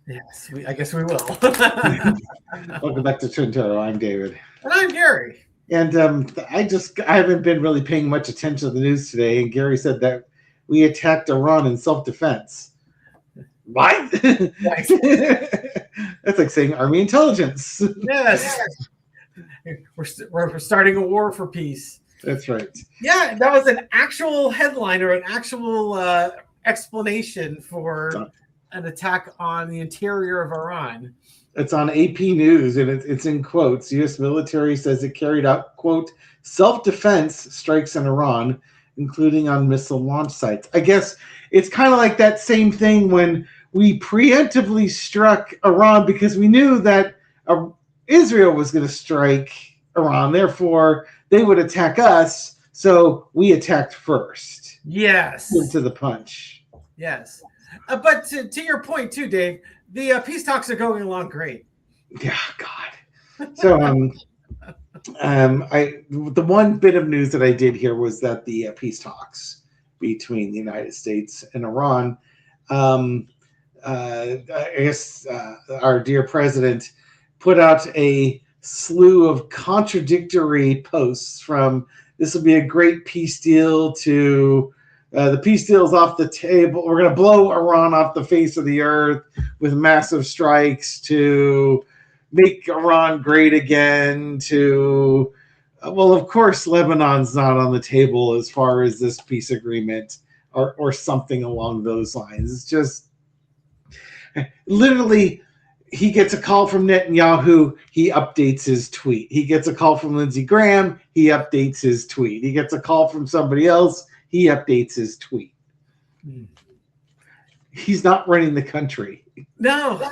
Yes, I guess we will. Welcome back to Trentero. I'm David. And I'm Gary. And I haven't been really paying much attention to the news today. And Gary said that we attacked Iran in self defense. What? Right. That's like saying Army intelligence. Yes. We're starting a war for peace. That's right. Yeah, that was an actual headline or an actual explanation for an attack on the interior of Iran. It's on AP News, and it's in quotes. U.S. military says it carried out, quote, self-defense strikes in Iran, including on missile launch sites. I guess it's kind of like that same thing when we preemptively struck Iran because we knew that Israel was going to strike Iran. Therefore, they would attack us, so we attacked first. Yes. Into the punch. Yes. But to your point, too, Dave, the peace talks are going along great. Yeah, God. So, the one bit of news that I did hear was that the peace talks between the United States and Iran, I guess our dear president put out a slew of contradictory posts from this will be a great peace deal to the peace deal is off the table. We're going to blow Iran off the face of the earth with massive strikes to make Iran great again to, well, of course, Lebanon's not on the table as far as this peace agreement or something along those lines. It's just literally he gets a call from Netanyahu, he updates his tweet. He gets a call from Lindsey Graham, he updates his tweet. He gets a call from somebody else, he updates his tweet. He's not running the country. No,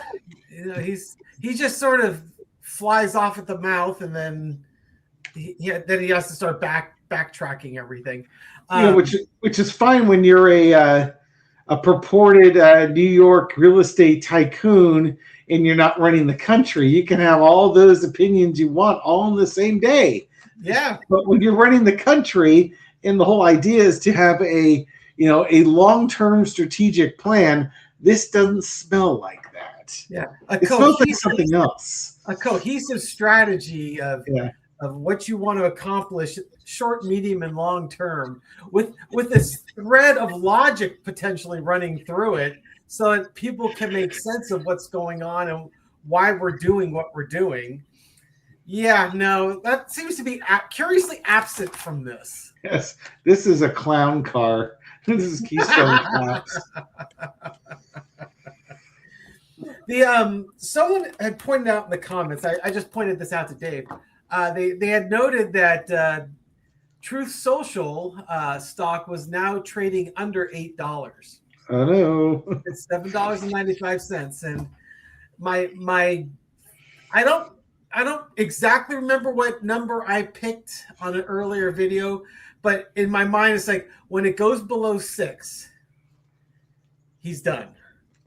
he just sort of flies off at the mouth, and then he has to start backtracking everything. Which is fine when you're a purported New York real estate tycoon and you're not running the country. You can have all those opinions you want all in the same day. Yeah. But when you're running the country, and the whole idea is to have a long-term strategic plan, this doesn't smell like that. Yeah. It smells like something else. A cohesive strategy of what you want to accomplish short, medium, and long term with this thread of logic potentially running through it so that people can make sense of what's going on and why we're doing what we're doing. Yeah, no, that seems to be curiously absent from this. Yes, this is a clown car. This is Keystone Cops. Someone had pointed out in the comments. I just pointed this out to Dave. They had noted that Truth Social stock was now trading under $8. Oh no! It's $7.95, and I don't exactly remember what number I picked on an earlier video, but in my mind, it's like when it goes below 6, he's done.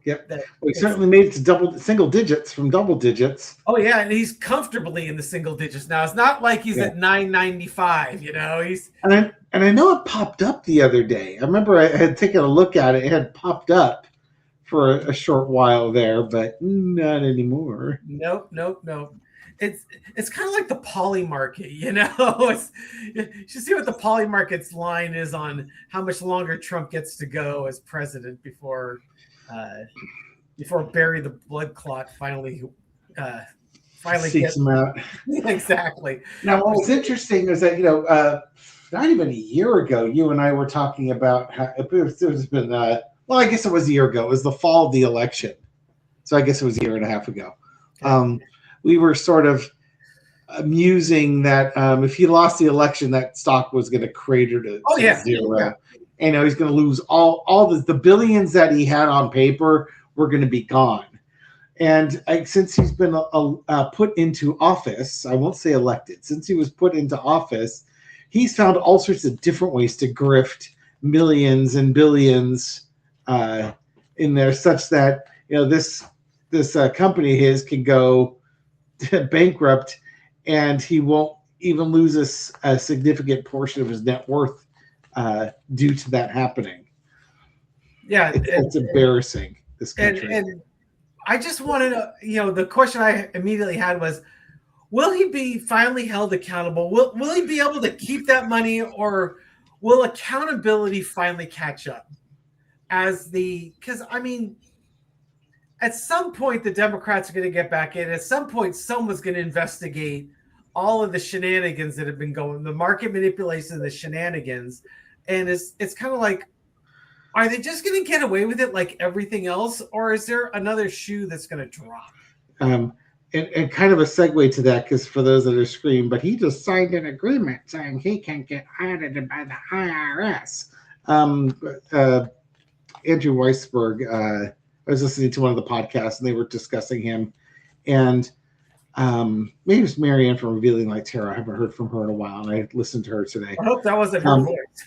Yep. We certainly made it to single digits from double digits. Oh yeah, and he's comfortably in the single digits now. It's not like he's at 9.95. He's and I know it popped up the other day. I remember I had taken a look at it. It had popped up for a short while there, but not anymore. Nope. It's kind of like the poly market, you should see what the poly market's line is on how much longer Trump gets to go as president before Barry the blood clot finally seeks him out. Exactly. Now, what was interesting is that not even a year ago, you and I were talking about how it's been. Well, I guess it was a year ago. It was the fall of the election, so I guess it was a year and a half ago. We were sort of musing that if he lost the election, that stock was going to crater to zero. Yeah. And he's going to lose all the billions that he had on paper were going to be gone. And since he's been put into office, I won't say elected, since he was put into office, he's found all sorts of different ways to grift millions and billions in there, such that this company of his can go bankrupt, and he won't even lose a significant portion of his net worth due to that happening. Yeah, it's embarrassing. This country. And I just wanted to, the question I immediately had was, will he be finally held accountable? Will he be able to keep that money, or will accountability finally catch up? Because I mean, at some point the Democrats are going to get back in. At some point, someone's going to investigate all of the shenanigans that have been going, the market manipulation, the shenanigans, and it's kind of like, are they just going to get away with it like everything else, or is there another shoe that's going to drop? And kind of a segue to that, because for those that are screaming, but he just signed an agreement saying he can't get audited by the IRS. Andrew Weisberg, I was listening to one of the podcasts, and they were discussing him. And maybe it's Marianne from Revealing Light Tarot. I haven't heard from her in a while, and I listened to her today. I hope that wasn't her voice.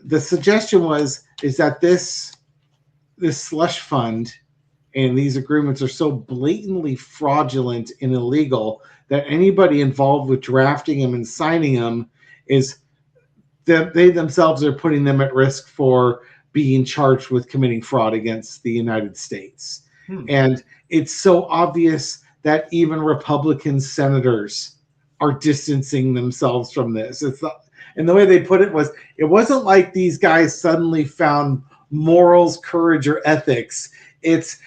The suggestion is that this slush fund and these agreements are so blatantly fraudulent and illegal that anybody involved with drafting them and signing them they themselves are putting them at risk for being charged with committing fraud against the United States. And it's so obvious that even Republican senators are distancing themselves from this. And the way they put it was, it wasn't like these guys suddenly found morals, courage, or ethics. It's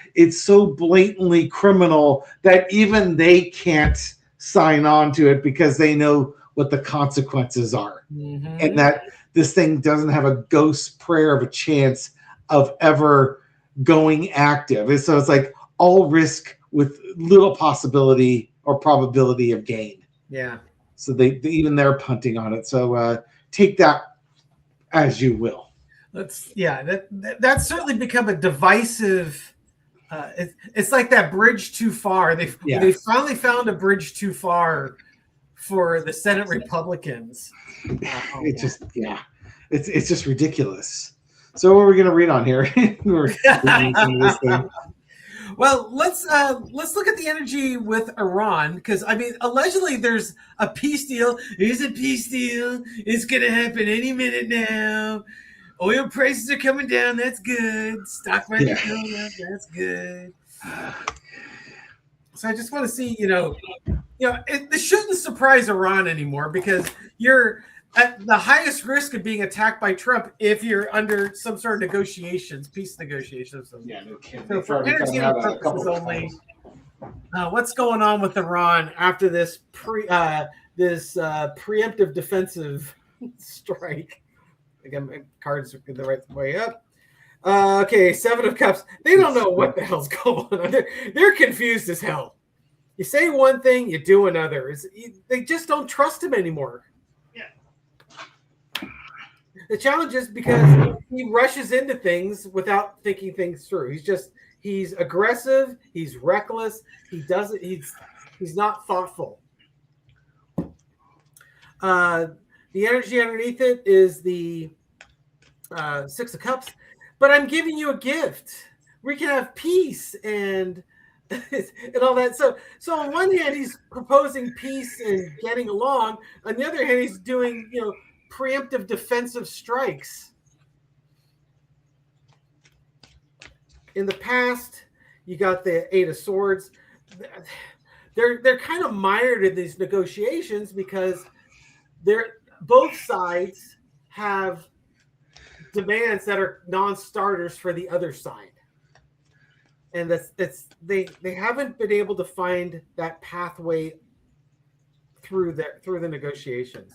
so blatantly criminal that even they can't sign on to it because they know what the consequences are. Mm-hmm. And that this thing doesn't have a ghost prayer of a chance of ever going active. So it's like all risk with little possibility or probability of gain. Yeah. So even they're punting on it. So take that as you will. That's certainly become a divisive. It's like that bridge too far. They finally found a bridge too far for the Senate Republicans. It's just ridiculous. So what are we going to read on here? Well, let's look at the energy with Iran, because I mean, allegedly there's a peace deal. There's a peace deal. It's going to happen any minute now. Oil prices are coming down. That's good. Stock market going up. That's good. So I just want to see, this shouldn't surprise Iran anymore, because you're at the highest risk of being attacked by Trump if you're under some sort of peace negotiations. So for entertainment purposes only, what's going on with Iran after this preemptive defensive strike? Again, my cards are the right way up. Okay, Seven of Cups. They don't know what the hell's going on. They're confused as hell. You say one thing, you do another. They just don't trust him anymore. The challenge is because he rushes into things without thinking things through. He's aggressive. He's reckless. He's not thoughtful. The energy underneath it is the Six of Cups. But I'm giving you a gift. We can have peace and all that. So on one hand, he's proposing peace and getting along. On the other hand, he's doing, preemptive defensive strikes. In the past, you got the Eight of Swords. They're kind of mired in these negotiations because both sides have demands that are non-starters for the other side, and they haven't been able to find that pathway through the negotiations.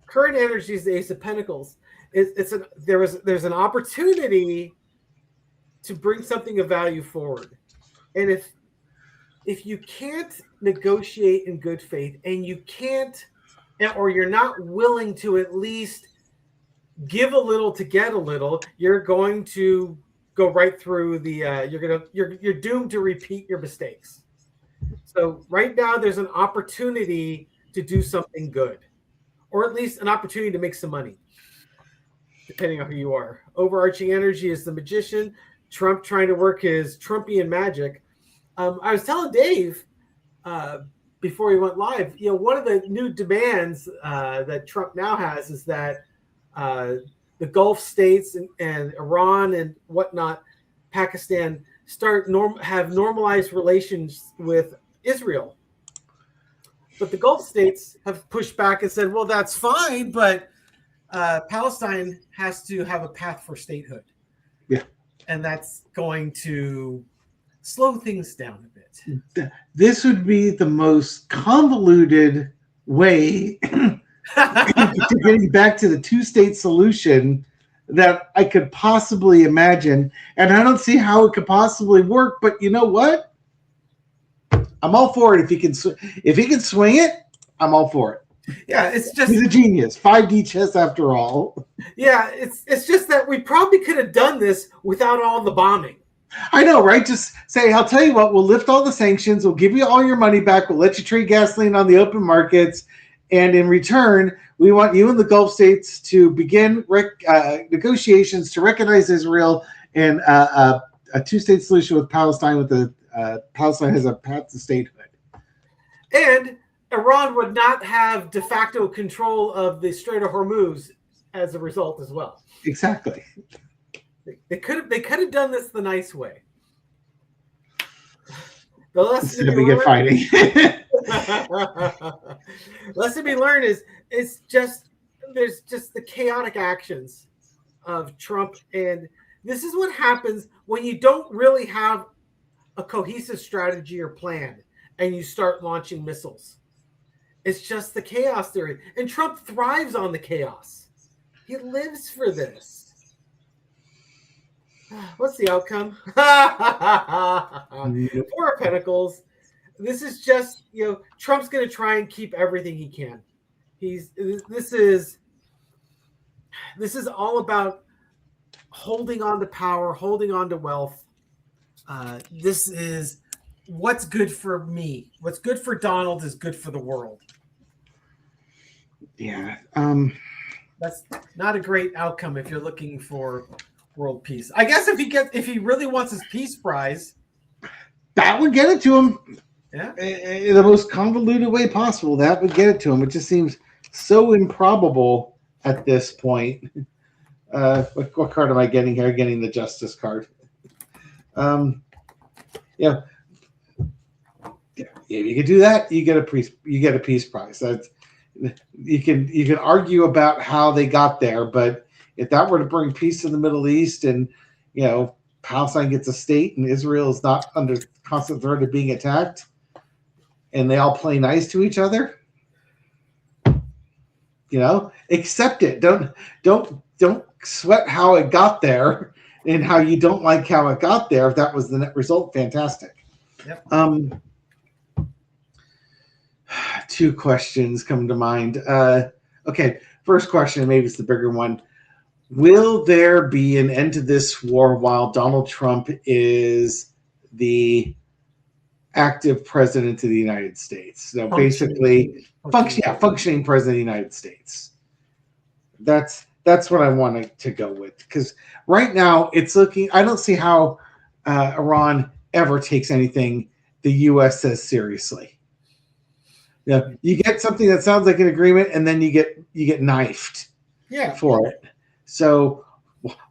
Current energy is the Ace of Pentacles. There's an opportunity to bring something of value forward, and if you can't negotiate in good faith, and you can't, or you're not willing to at least give a little to get a little, you're going to go right through you're doomed to repeat your mistakes. So right now there's an opportunity to do something good, or at least an opportunity to make some money, depending on who you are. Overarching energy is the Magician. Trump trying to work his Trumpian magic. I was telling Dave before he went live, one of the new demands that Trump now has is that the Gulf states and Iran and whatnot Pakistan have normalized relations with Israel. But the Gulf states have pushed back and said, well, that's fine, but Palestine has to have a path for statehood. Yeah. And that's going to slow things down a bit. This would be the most convoluted way to getting back to the two-state solution that I could possibly imagine. And I don't see how it could possibly work, but you know what? I'm all for it. If he can swing it, I'm all for it. Yeah, it's just he's a genius. 5D chess after all. Yeah, it's just that we probably could have done this without all the bombing. I know, right? Just say, I'll tell you what, we'll lift all the sanctions, we'll give you all your money back, we'll let you trade gasoline on the open markets, and in return, we want you and the Gulf states to begin negotiations to recognize Israel and a two-state solution with Palestine. With the Palestine has a path to statehood, and Iran would not have de facto control of the Strait of Hormuz as a result as well. Exactly. They could have done this the nice way. The lesson Instead of we get fighting. Lesson we learn is there's just the chaotic actions of Trump, and this is what happens when you don't really have a cohesive strategy or plan and you start launching missiles. It's just the chaos they're in. And Trump thrives on the chaos. He lives for this. What's the outcome? Four of Pentacles. This is just, Trump's going to try and keep everything he can. This is all about holding on to power, holding on to wealth. This is what's good for me. What's good for Donald is good for the world. Yeah. That's not a great outcome if you're looking for world peace. I guess if he really wants his peace prize, that would get it to him. Yeah. In the most convoluted way possible, that would get it to him. It just seems so improbable at this point. What card am I getting here? Getting the Justice card. Yeah. If you could do that, you get a peace prize. That's you can argue about how they got there, but if that were to bring peace to the Middle East, and Palestine gets a state and Israel is not under constant threat of being attacked, and they all play nice to each other, accept it. Don't sweat how it got there and how you don't like how it got there. If that was the net result, fantastic. Yep. Two questions come to mind. Okay, first question, maybe it's the bigger one. Will there be an end to this war while Donald Trump is the active president of the United States? So basically, functioning president of the United States. That's what I wanted to go with, because right now it's looking. I don't see how Iran ever takes anything the U.S. says seriously. You get something that sounds like an agreement, and then you get knifed. For it. So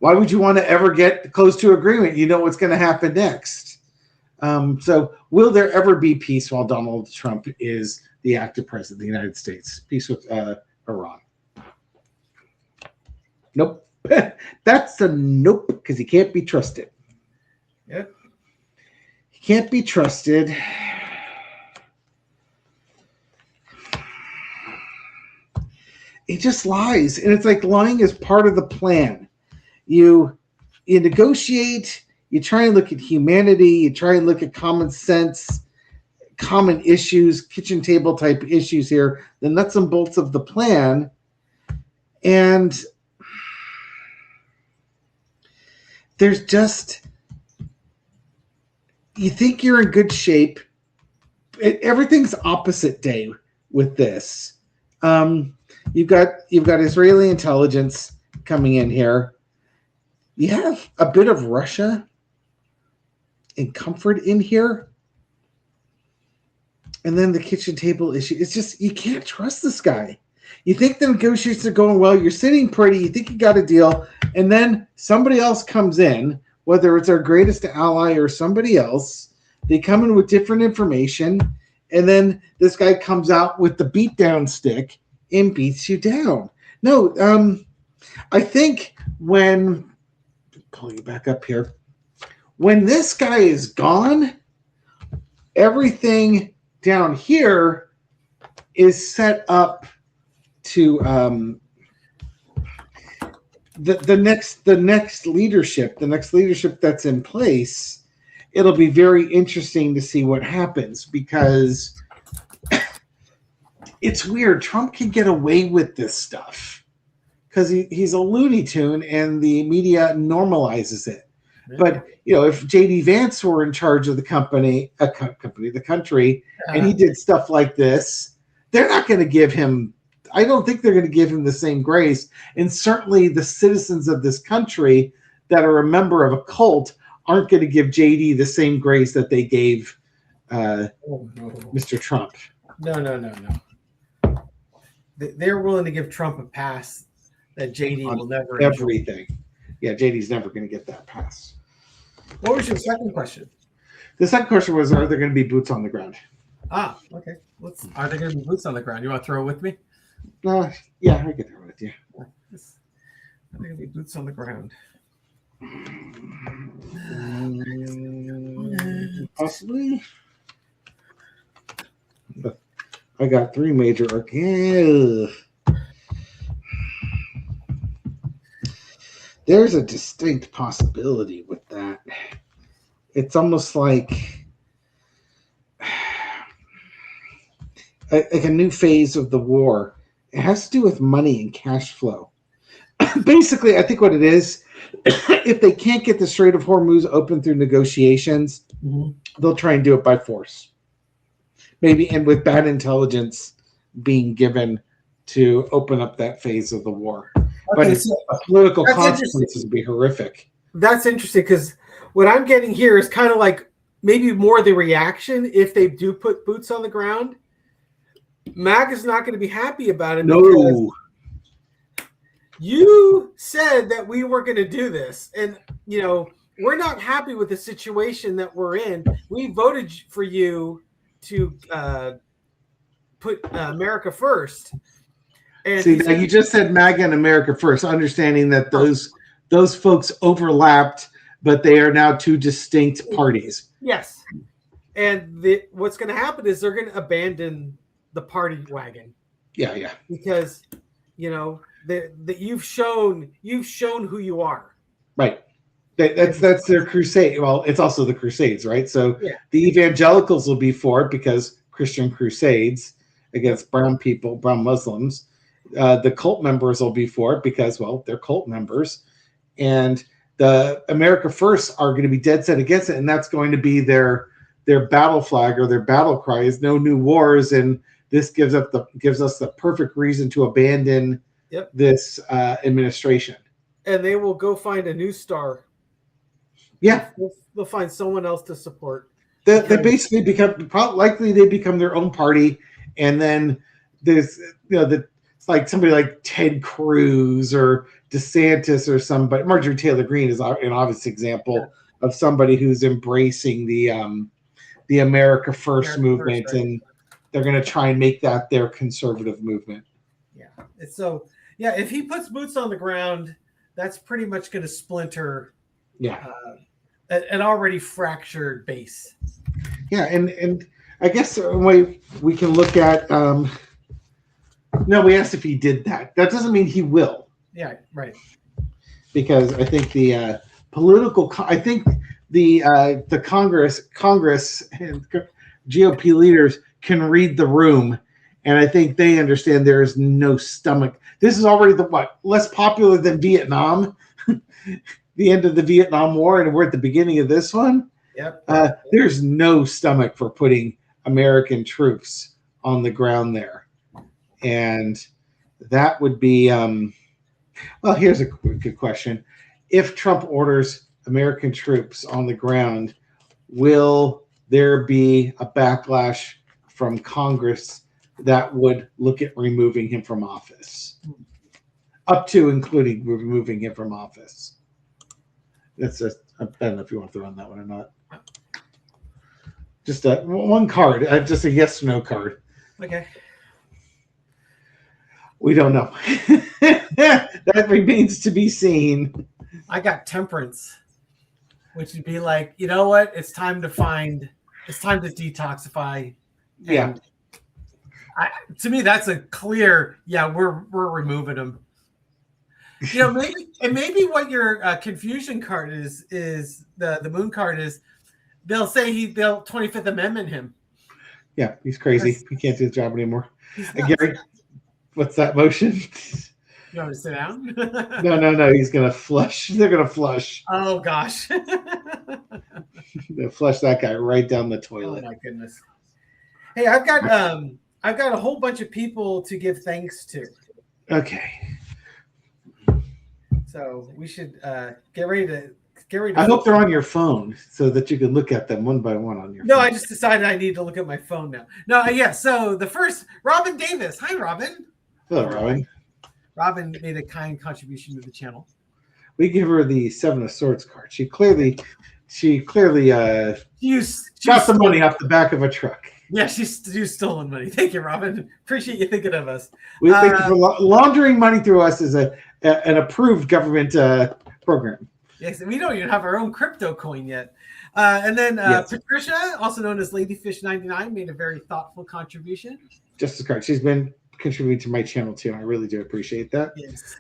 why would you want to ever get close to agreement? You know what's going to happen next. So will there ever be peace while Donald Trump is the active president of the United States? Peace with Iran? Nope. That's a nope, because he can't be trusted. Yep. He can't be trusted. He just lies, and it's like lying is part of the plan. You negotiate, you try and look at humanity, you try and look at common sense, common issues, kitchen table type issues here, the nuts and bolts of the plan, and there's just, you think you're in good shape. Everything's opposite day with this. You've got Israeli intelligence coming in here. You have a bit of Russia and comfort in here. And then the kitchen table issue. It's just, you can't trust this guy. You think the negotiations are going well. You're sitting pretty. You think you got a deal. And then somebody else comes in whether it's our greatest ally or somebody else. They come in with different information, and then this guy comes out with the beatdown stick and beats you down. No, I think when pull you back up here, when this guy is gone, everything down here is set up to the next leadership that's in place. It'll be very interesting to see what happens, because it's weird. Trump can get away with this stuff because he's a Looney Tune and the media normalizes it. Yeah. But if JD Vance were in charge of the the country, and he did stuff like this, they're not going to give him. I don't think they're going to give him the same grace. And certainly the citizens of this country that are a member of a cult aren't going to give JD the same grace that they gave Mr. Trump. No. They're willing to give Trump a pass that JD will never everything. Yeah, JD's never going to get that pass. What was your second question? The second question was, are there going to be boots on the ground? Okay. Are there going to be boots on the ground? You want to throw it with me? Yeah, I get there with you. Are there going to be boots on the ground? Possibly. I got 3 major arcana. There's a distinct possibility with that. It's almost like a new phase of the war. It has to do with money and cash flow. Basically, I think what it is, if they can't get the Strait of Hormuz open through negotiations, they'll try and do it by force. Maybe, and with bad intelligence being given to open up that phase of the war. Okay, but so political consequences would be horrific. That's interesting, because what I'm getting here is kind of like maybe more the reaction if they do put boots on the ground. MAG is not going to be happy about it. No. You said that we were going to do this, and we're not happy with the situation that we're in. We voted for you to put America first. And see, now you just said MAGA and America first, understanding that those folks overlapped, but they are now 2 distinct parties. Yes, and what's going to happen is they're going to abandon the party wagon. Yeah. Because that you've shown who you are. Right. That's their crusade. Well, it's also the Crusades, right? So the evangelicals will be for it because Christian crusades against brown people, brown Muslims. The cult members will be for it because, well, they're cult members. And the America First are going to be dead set against it. And that's going to be their battle flag or their battle cry is no new wars. And this gives us the perfect reason to abandon this administration. And they will go find a new star. Yeah. They'll find someone else to support. They basically they become their own party. And then there's, it's like somebody like Ted Cruz or DeSantis or somebody. Marjorie Taylor Greene is an obvious example of somebody who's embracing the America First movement, right. And they're going to try and make that their conservative movement. Yeah. So, if he puts boots on the ground, that's pretty much going to splinter an already fractured base. Yeah, and I guess a way we can look at we asked if he did that. That doesn't mean he will. Yeah, right. Because I think the Congress and GOP leaders can read the room, and I think they understand there is no stomach. This is already less popular than Vietnam, the end of the Vietnam War, and we're at the beginning of this one. Yep. There's no stomach for putting American troops on the ground there, and that would be. Well, here's a good question: if Trump orders American troops on the ground, will there be a backlash from Congress that would look at removing him from office, up to including removing him from office? That's I don't know if you want to throw on that one or not. Just one card, just a yes or no card. Okay. We don't know. That remains to be seen. I got Temperance, which would be like, you know what? It's time to detoxify. Yeah. To me, that's a clear, yeah, we're removing them. You know, maybe what your confusion card is the moon card is. They'll say they'll 25th Amendment him. Yeah, he's crazy. He can't do the job anymore. Gary, what's that motion? You want me to sit down? No. He's gonna flush. They're gonna flush. Oh gosh. They'll flush that guy right down the toilet. Oh my goodness. Hey, I've got a whole bunch of people to give thanks to. Okay. So we should get ready to. I hope they're on your phone so that you can look at them one by one on your phone. No, I just decided I need to look at my phone now. No, yeah. So the first, Robin Davis. Hi, Robin. Hello, Robin. Robin made a kind contribution to the channel. We give her the Seven of Swords card. She clearly got the money off the back of a truck. Yeah, she's stolen money. Thank you, Robin. Appreciate you thinking of us. We thank you for laundering money through us as an approved government program. Yes, we don't even have our own crypto coin yet. And then yes. Patricia, also known as Ladyfish99, made a very thoughtful contribution. Just as card. She's been contributing to my channel too. I really do appreciate that. Yes.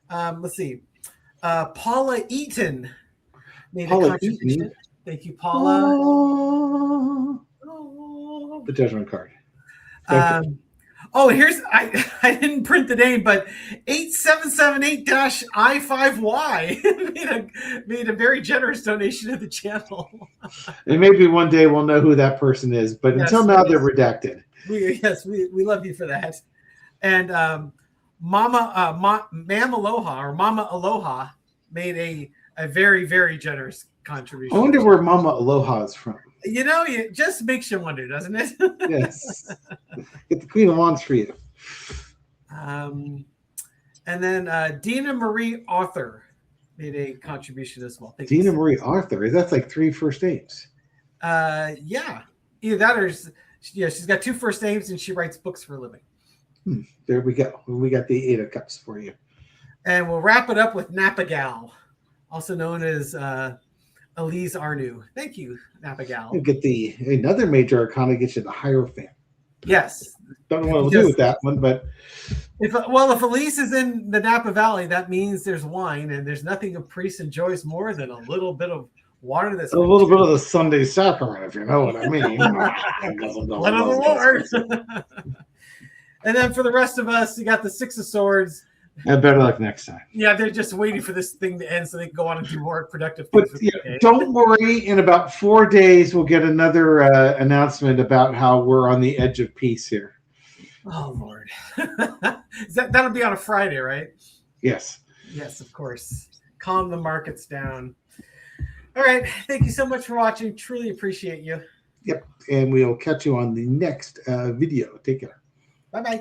Let's see. Paula Eaton made a contribution. Eaton. Thank you, Paula. Oh. The judgment card. Here's I didn't print the name, but 8778-I5Y made a very generous donation to the channel. And maybe one day we'll know who that person is, but yes, until now they're redacted. We love you for that. And Mama Aloha made a very, very generous contribution. I wonder where Mama Aloha is from. You know, it just makes you wonder, doesn't it? Yes. Get the Queen of Wands for you. And then Dina Marie Arthur made a contribution as well. Dina Marie Arthur? That's like 3 first names. Yeah. Either that or, she's got 2 first names and she writes books for a living. There we go. We got the 8 of Cups for you. And we'll wrap it up with Napa Gal, also known as Elise Arnu. Thank you, Napa Gal. You get another major arcana, get you the Hierophant. Yes. Don't know what we'll do with that one, but if Elise is in the Napa Valley, that means there's wine, and there's nothing a priest enjoys more than a little bit of water. That's a little bit of the Sunday sacrament, if you know what I mean. Let of the Lord. And then for the rest of us, you got the 6 of Swords. And better luck next time. Yeah, they're just waiting for this thing to end so they can go on and do more productive things. But don't worry. In about 4 days, we'll get another announcement about how we're on the edge of peace here. Oh, Lord. That'll be on a Friday, right? Yes. Yes, of course. Calm the markets down. All right. Thank you so much for watching. Truly appreciate you. Yep. And we'll catch you on the next video. Take care. Bye-bye.